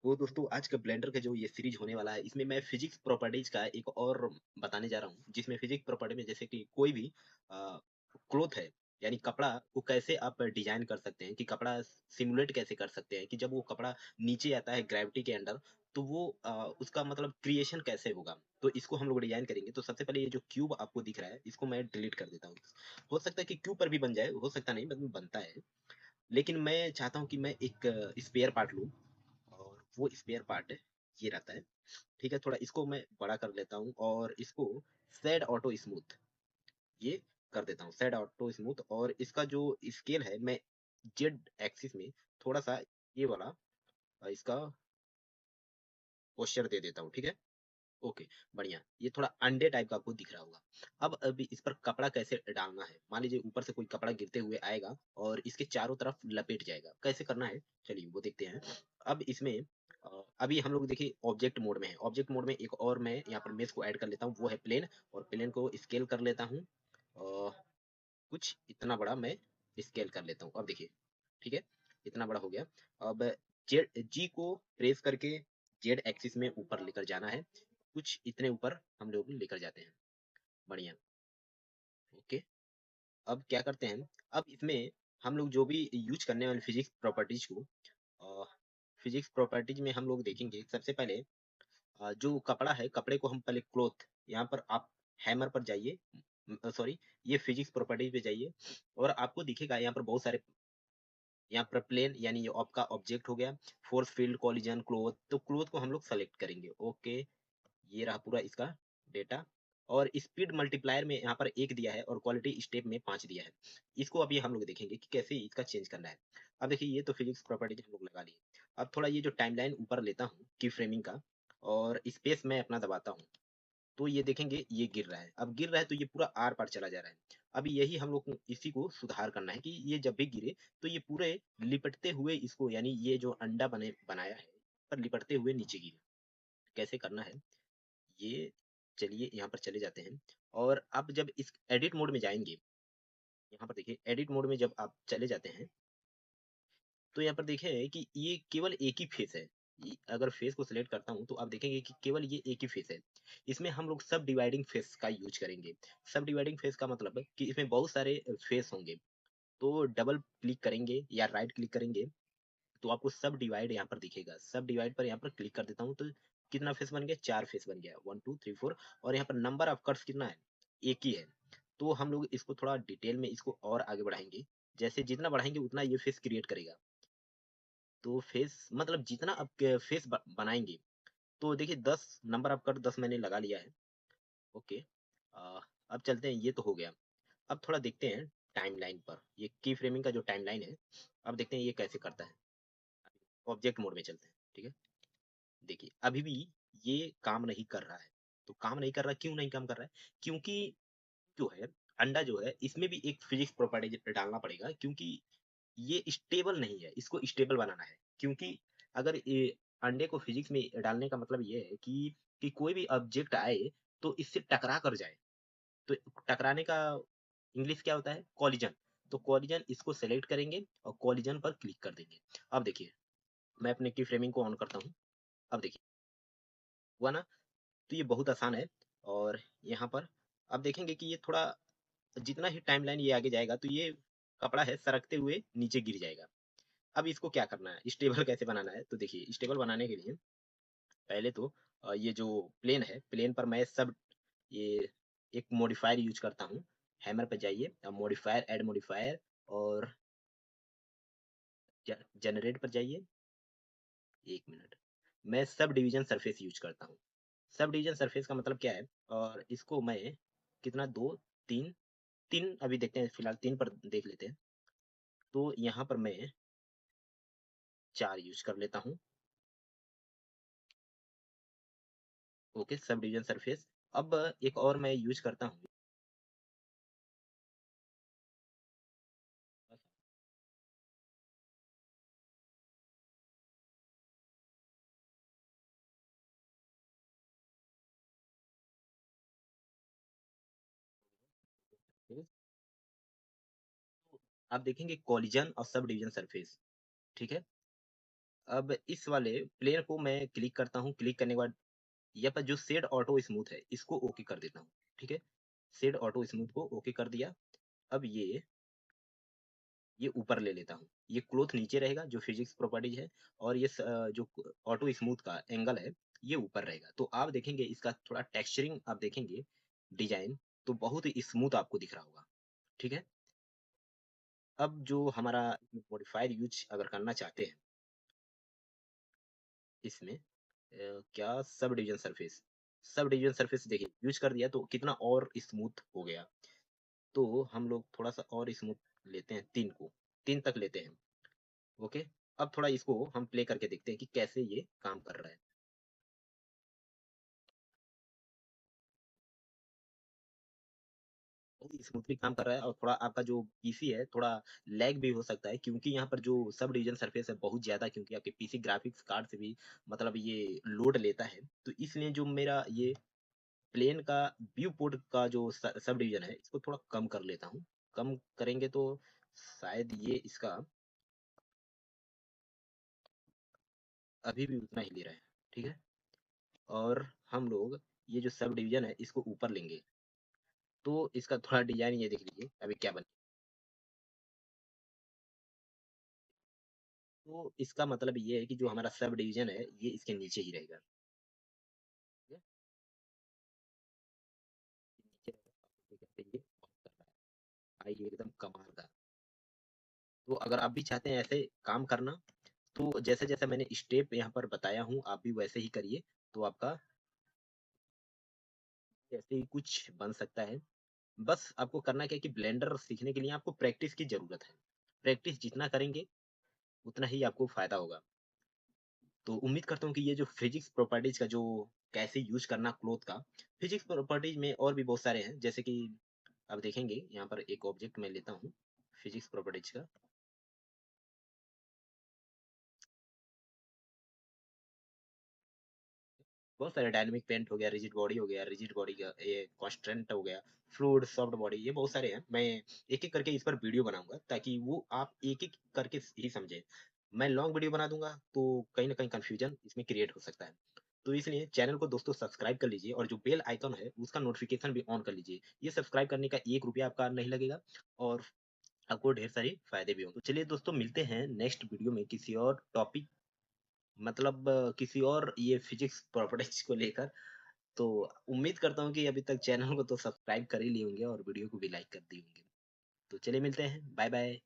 तो दोस्तों आज का ब्लेंडर का जो ये सीरीज होने वाला है इसमें मैं फिजिक्स प्रॉपर्टीज का एक और बताने जा रहा हूँ जिसमें फिजिक्स प्रॉपर्टी में जैसे कि कोई भी क्लोथ है यानी कपड़ा को कैसे आप डिजाइन कर सकते हैं कि कपड़ा सिमुलेट कैसे कर सकते हैं कि जब वो कपड़ा नीचे आता है ग्रेविटी के अंडर तो वो उसका मतलब क्रिएशन कैसे होगा। तो इसको हम लोग डिजाइन करेंगे। तो सबसे पहले ये जो क्यूब आपको दिख रहा है इसको मैं डिलीट कर देता हूँ। हो सकता है कि क्यूब पर भी बन जाए, हो सकता नहीं मतलब बनता है, लेकिन मैं चाहता हूँ कि मैं एक स्पेयर पार्ट लूँ और वो स्पेयर पार्ट ये रहता है। ठीक है, थोड़ा इसको मैं बड़ा कर लेता हूँ और इसको सेड ऑटो स्मूथ ये कर देता हूँ, सेड ऑटो स्मूथ। और इसका जो स्केल है मैं जेड एक्सिस में थोड़ा सा ये वाला इसका पोस्चर दे देता हूँ। ठीक है, ओके, बढ़िया। ये थोड़ा अंडे टाइप का आपको दिख रहा होगा। अब अभी इस पर कपड़ा कैसे डालना है, मान लीजिए ऊपर से कोई कपड़ा गिरते हुए आएगा और इसके चारों तरफ लपेट जाएगा, कैसे करना है चलिए वो देखते हैं। अब इसमें अभी हम लोग देखिए ऑब्जेक्ट मोड में है। ऑब्जेक्ट मोड में एक और मैं यहाँ पर मेश को ऐड कर लेता हूँ, वो है प्लेन। और प्लेन को स्केल कर लेता हूँ और कुछ इतना बड़ा मैं स्केल कर लेता हूँ। अब देखिए, ठीक है, इतना बड़ा हो गया। अब जेड जी को प्रेस करके जेड एक्सिस में ऊपर लेकर जाना है, कुछ इतने ऊपर हम लोग लेकर जाते हैं। बढ़िया, ओके। अब क्या करते हैं, अब इसमें हम लोग जो भी यूज करने वाले फिजिक्स प्रॉपर्टीज को, फिजिक्स प्रॉपर्टीज में हम लोग देखेंगे सबसे पहले जो कपड़ा है, कपड़े को हम पहले क्लोथ, यहाँ पर आप हैमर पर जाइए, सॉरी, ये फिजिक्स प्रॉपर्टीज पे जाइए और आपको दिखेगा यहाँ पर बहुत सारे, यहाँ पर प्लेन यानी ये आपका ऑब्जेक्ट हो गया, फोर्स फील्ड, कॉलिजन, क्लोथ। तो क्लोथ को हम लोग सेलेक्ट करेंगे, ओके। ये रहा पूरा इसका डेटा। और स्पीड मल्टीप्लायर में यहाँ पर 1 दिया है और क्वालिटी स्टेप में 5 दिया है। इसको अभी हम लोग देखेंगे कि कैसे इसका चेंज करना है। अब देखिए ये तो फिजिक्स प्रॉपर्टी हम लोग लगा लिए। अब थोड़ा ये जो टाइमलाइन ऊपर लेता हूँ की फ्रेमिंग का और स्पेस मैं अपना दबाता हूँ, तो ये देखेंगे ये गिर रहा है। अब गिर रहा है तो ये पूरा आर पार चला जा रहा है। अभी यही हम लोग को इसी को सुधार करना है कि ये जब भी गिरे तो ये पूरे लिपटते हुए इसको, यानी ये जो अंडा बनाया है पर लिपटते हुए नीचे गिरे। कैसे करना है ये, चलिए यहाँ पर चले जाते हैं। और अब जब इस एडिट मोड में जाएंगे, यहाँ पर देखिए एडिट मोड में जब आप चले जाते हैं तो यहाँ पर देखिए कि ये केवल एक ही फेस है। अगर फेस को सिलेक्ट करता हूँ तो आप देखेंगे कि केवल ये एक ही फेस है। इसमें हम लोग सब डिवाइडिंग फेस का यूज करेंगे। सब डिवाइडिंग फेस का मतलब है कि इसमें बहुत सारे फेस होंगे। तो डबल क्लिक करेंगे या राइट क्लिक करेंगे तो आपको सब डिवाइड यहाँ पर दिखेगा। सब डिवाइड पर यहाँ पर क्लिक कर देता हूँ तो कितना फेस बन गया, 4 फेस बन गया, 1 2 3 4। और यहाँ पर नंबर ऑफ कट्स कितना है, एक ही है। तो हम लोग इसको थोड़ा डिटेल में इसको और आगे बढ़ाएंगे। जैसे जितना बढ़ाएंगे उतना ये फेस क्रिएट करेगा। तो फेस मतलब जितना आप फेस बनाएंगे, तो देखिए 10 नंबर ऑफ कट 10 मैंने लगा लिया है, ओके। अब चलते हैं, ये तो हो गया। अब थोड़ा देखते हैं टाइमलाइन पर, ये की फ्रेमिंग का जो टाइमलाइन है, अब देखते हैं ये कैसे करता है। ऑब्जेक्ट मोड में चलते हैं, ठीक है। देखिए अभी भी ये काम नहीं कर रहा है। तो काम नहीं कर रहा, क्यों नहीं काम कर रहा है? क्योंकि जो है अंडा जो है इसमें भी एक फिजिक्स प्रॉपर्टी डालना पड़ेगा, क्योंकि ये स्टेबल नहीं है, इसको स्टेबल बनाना है। क्योंकि अगर ये अंडे को फिजिक्स में डालने का मतलब ये है कि कोई भी ऑब्जेक्ट आए तो इससे टकरा कर जाए। तो टकराने का इंग्लिश क्या होता है, कॉलिजन। तो कॉलिजन इसको सेलेक्ट करेंगे और कॉलिजन पर क्लिक कर देंगे। अब देखिए मैं अपने की फ्रेमिंग को ऑन करता हूँ। अब देखिए हुआ ना। तो ये बहुत आसान है। और यहाँ पर अब देखेंगे कि ये थोड़ा, जितना ही टाइमलाइन ये आगे जाएगा तो ये कपड़ा है सरकते हुए नीचे गिर जाएगा। अब इसको क्या करना है, स्टेबल कैसे बनाना है? तो देखिए स्टेबल बनाने के लिए पहले तो ये जो प्लेन है, प्लेन पर मैं सब ये एक मॉडिफायर यूज करता हूँ। हैमर पे जाइए, मॉडिफायर, ऐड मॉडिफायर और जनरेट पर जाइए। एक मिनट, मैं सब डिवीजन सरफेस यूज करता हूँ। सब डिवीजन सरफेस का मतलब क्या है, और इसको मैं कितना, दो, तीन, तीन अभी देखते हैं, फिलहाल तीन पर देख लेते हैं। तो यहाँ पर मैं 4 यूज कर लेता हूँ, ओके। Sub division surface. अब एक और मैं यूज करता हूँ। आप देखेंगे कॉलिजन और सब डिवीजन सरफेस, ठीक है। अब इस वाले प्लेयर को मैं क्लिक करता हूँ, क्लिक करने के बाद यहाँ पर जो शेड ऑटो स्मूथ है इसको ओके कर देता हूँ। ठीक है, शेड ऑटो स्मूथ को ओके कर दिया। अब ये ऊपर ले लेता हूँ, ये क्लोथ नीचे रहेगा जो फिजिक्स प्रॉपर्टीज है, और ये जो ऑटो स्मूथ का एंगल है ये ऊपर रहेगा। तो आप देखेंगे इसका थोड़ा टेक्सचरिंग आप देखेंगे डिजाइन, तो बहुत ही स्मूथ आपको दिख रहा होगा। ठीक है, अब जो हमारा मॉडिफायर यूज अगर करना चाहते हैं इसमें क्या sub division surface, sub division surface देखिए यूज कर दिया तो कितना और स्मूथ हो गया। तो हम लोग थोड़ा सा और स्मूथ लेते हैं, 3 को 3 तक लेते हैं। ओके, अब थोड़ा इसको हम प्ले करके देखते हैं कि कैसे ये काम कर रहा है। बहुत स्मूथली काम कर रहा है, और थोड़ा आपका जो पीसी है थोड़ा लैग भी हो सकता है, क्योंकि यहाँ पर जो सब डिवीजन सरफेस है बहुत ज्यादा, क्योंकि आपके पीसी ग्राफिक्स कार्ड से भी मतलब ये लोड लेता है। तो इसलिए जो मेरा ये प्लेन का व्यू पोर्ट का जो सब डिवीजन है इसको थोड़ा कम कर लेता हूँ। कम करेंगे तो शायद ये इसका अभी भी उतना ही ले रहा है। ठीक है, और हम लोग ये जो सब डिवीजन है इसको ऊपर लेंगे, तो इसका थोड़ा डिजाइन ये देख लीजिए अभी क्या बने। तो इसका मतलब ये है कि जो हमारा सब डिवीजन है ये इसके नीचे ही रहेगा। ठीक है? नीचे रहेगा, आप देखते हैं ये बहुत कर रहा है भाई, ये एकदम कमाल का। तो अगर आप भी चाहते हैं ऐसे काम करना, तो जैसे जैसे मैंने स्टेप यहाँ पर बताया हूँ आप भी वैसे ही करिए, तो आपका ऐसे ही कुछ बन सकता है। बस आपको करना क्या है कि ब्लेंडर सीखने के लिए आपको प्रैक्टिस की जरूरत है। प्रैक्टिस जितना करेंगे उतना ही आपको फायदा होगा। तो उम्मीद करता हूँ कि ये जो फिजिक्स प्रॉपर्टीज का जो कैसे यूज करना क्लोथ का, फिजिक्स प्रॉपर्टीज में और भी बहुत सारे हैं, जैसे कि आप देखेंगे यहाँ पर एक ऑब्जेक्ट मैं लेता हूँ फिजिक्स प्रॉपर्टीज का। बहुत सारे डायनेमिक पेंट हो गया, रिजिड बॉडी हो गया, रिजिड बॉडी का ये कॉन्स्टेंट हो गया, फ्लूइड सॉफ्ट बॉडी, ये बहुत सारे हैं। मैं एक एक करके इस पर वीडियो बनाऊंगा ताकि वो आप एक एक करके ही समझे। मैं लॉन्ग वीडियो बना दूंगा तो कहीं ना कहीं कंफ्यूजन इसमें क्रिएट हो सकता है। तो इसलिए चैनल को दोस्तों सब्सक्राइब कर लीजिए, और जो बेल आइकन है उसका नोटिफिकेशन भी ऑन कर लीजिए। ये सब्सक्राइब करने का 1 रुपया आपका नहीं लगेगा, और आपको ढेर सारे फायदे भी होंगे। तो चलिए दोस्तों, मिलते हैं नेक्स्ट वीडियो में किसी और टॉपिक, मतलब किसी और ये फिजिक्स प्रॉपर्टीज को लेकर। तो उम्मीद करता हूँ कि अभी तक चैनल को तो सब्सक्राइब कर ही लिए होंगे और वीडियो को भी लाइक कर दिए होंगे। तो चलिए मिलते हैं, बाय बाय।